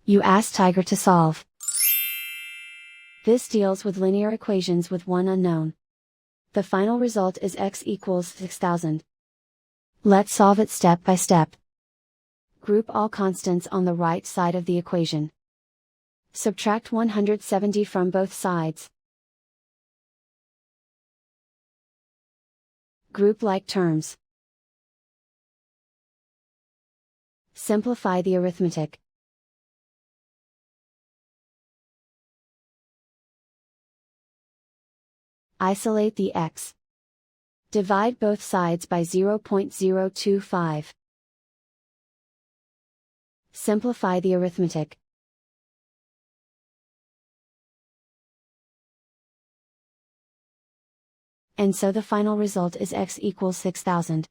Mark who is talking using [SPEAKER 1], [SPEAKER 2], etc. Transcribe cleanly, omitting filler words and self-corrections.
[SPEAKER 1] You ask Tiger to solve. This deals with linear equations with one unknown. The final result is x equals 6000. Let's solve it step by step. Group all constants on the right side of the equation. Subtract 170 from both sides. Group like terms. Simplify the arithmetic. Isolate the x. Divide both sides by 0.025. Simplify the arithmetic. And so the final result is x equals 6000.